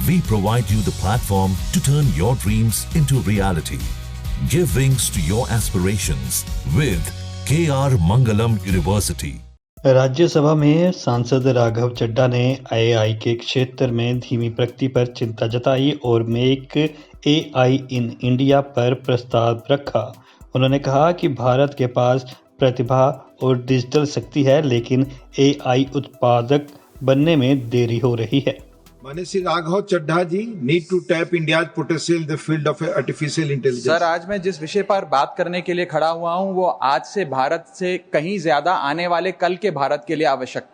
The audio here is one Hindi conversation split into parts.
We provide you the platform to turn your dreams into reality. Give wings to your aspirations with KR Mangalam University. Rajya Sabha में सांसद राघव चड्ढा ने एआई के क्षेत्र में धीमी प्रगति पर चिंता जताई और मेक एआई इन इंडिया पर प्रस्ताव रखा। उन्होंने कहा कि भारत के पास प्रतिभा और डिजिटल शक्ति है, लेकिन एआई उत्पादक बनने में देरी हो रही है। माननीय Shri Raghav Chadha ji, need to tap India's potential in the field of artificial intelligence. Sir, आज मैं जिस विषय पर बात करने के लिए खड़ा हुआ हूं वो आज से भारत से कहीं ज्यादा आने वाले कल के भारत के लिए आवश्यक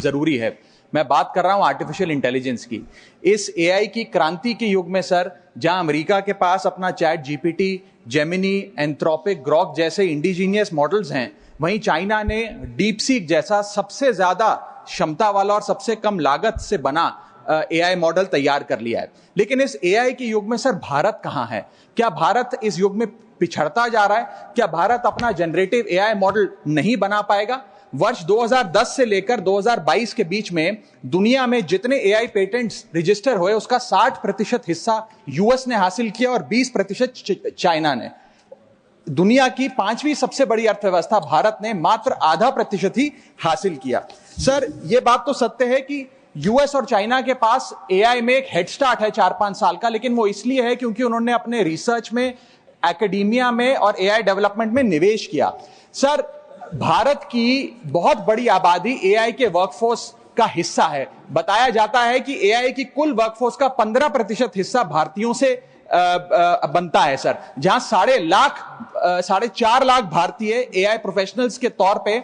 जरूरी है। मैं बात कर रहा हूं आर्टिफिशियल इंटेलिजेंस की। इस एआई की क्रांति के युग में सर, जहां अमेरिका के पास अपना chat GPT, Gemini, Anthropic, Grok जैसे इंडिजीनियस मॉडल्स हैं, वहीं चाइना ने डीप सीक जैसा सबसे ज्यादा क्षमता वाला और सबसे कम लागत से बना एआई मॉडल तैयार कर लिया है। लेकिन इस एआई के युग में सर भारत कहां है? क्या भारत इस युग में पिछड़ता जा रहा है? क्या भारत अपना जनरेटिव एआई मॉडल नहीं बना पाएगा? वर्ष 2010 से लेकर 2022 के बीच में दुनिया में जितने एआई पेटेंट्स रजिस्टर हुए उसका 60% हिस्सा यूएस ने हासिल किया और 20% चाइना ने। दुनिया की 5वीं सबसे बड़ी अर्थव्यवस्था भारत ने मात्र 0.5% ही हासिल किया। सर, यह बात तो सत्य है कि यूएस और चाइना के पास एआई में एक हेड स्टार्ट है 4-5 साल का, लेकिन वो इसलिए है क्योंकि उन्होंने अपने रिसर्च में, एकेडमिया में और एआई डेवलपमेंट में निवेश किया। सर, भारत की बहुत बड़ी आबादी एआई के वर्कफोर्स का हिस्सा है। बताया जाता है कि एआई की कुल वर्कफोर्स का 15% हिस्सा भारतीयों से बनता है सर, जहां 4.5 लाख भारतीय एआई प्रोफेशनल्स के तौर पे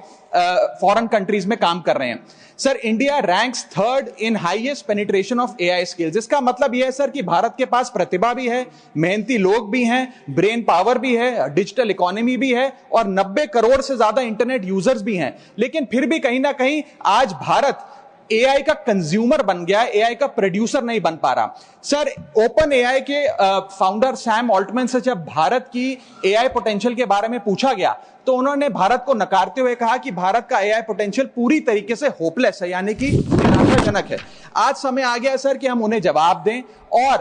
फॉरेन कंट्रीज में काम कर रहे हैं। Sir, India ranks 3rd in highest penetration of AI skills. इसका मतलब यह है सर कि भारत के पास प्रतिभा भी है, मेहनती लोग भी हैं, ब्रेन पावर भी है, डिजिटल इकोनॉमी भी है और 90 करोड़ से ज्यादा इंटरनेट यूजर्स भी हैं। लेकिन फिर भी कहीं ना कहीं आज भारत एआई का कंज्यूमर बन गया है, एआई का प्रोड्यूसर नहीं बन पा रहा। सर, ओपन एआई के फाउंडर सैम ऑल्टमैन से जब भारत की एआई पोटेंशियल के बारे में पूछा गया तो उन्होंने भारत को नकारते हुए कहा कि भारत का एआई पोटेंशियल पूरी तरीके से होपलेस है, यानी कि निराशाजनक है। आज समय आ गया सर कि हम उन्हें जवाब दें और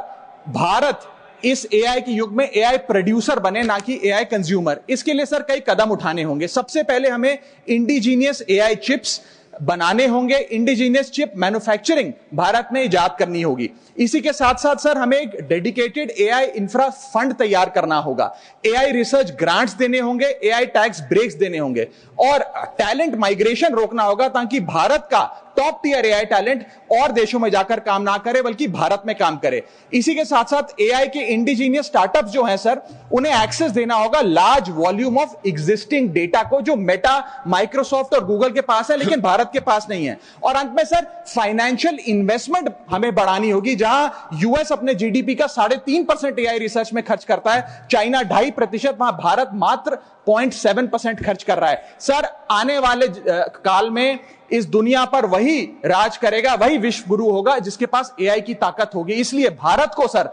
भारत इस एआई के युग में एआई प्रोड्यूसर बने, ना कि एआई कंज्यूमर। इसके लिए सर कई कदम उठाने होंगे। सबसे पहले हमें इंडिजीनियस एआई चिप्स बनाने होंगे, इंडिजीनियस चिप मैन्युफैक्चरिंग भारत में इजाद करनी होगी। इसी के साथ साथ सर हमें एक डेडिकेटेड एआई इंफ्रा फंड तैयार करना होगा, एआई रिसर्च ग्रांट्स देने होंगे, एआई टैक्स ब्रेक्स देने होंगे और टैलेंट माइग्रेशन रोकना होगा ताकि भारत का टॉप टियर एआई टैलेंट और देशों में जाकर काम ना करे बल्कि भारत में काम करे। इसी के साथ साथ एआई के इंडिजीनियस स्टार्टअप्स जो हैं सर, उन्हें एक्सेस देना होगा large volume of existing data को, जो मेटा, माइक्रोसॉफ्ट और गूगल के पास है लेकिन भारत के पास नहीं है। और अंत में सर फाइनेंशियल इन्वेस्टमेंट हमें बढ़ानी होगी। जहां यूएस अपने जीडीपी का 3.5% एआई रिसर्च में खर्च करता है, चाइना 2.5%, वहां भारत मात्र 0.7% खर्च कर रहा है। सर, आने वाले काल में इस दुनिया पर वही राज करेगा, वही विश्व गुरु होगा जिसके पास एआई की ताकत होगी। इसलिए भारत को सर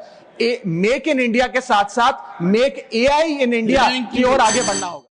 मेक इन इंडिया के साथ साथ मेक एआई इन इंडिया की ओर आगे बढ़ना होगा।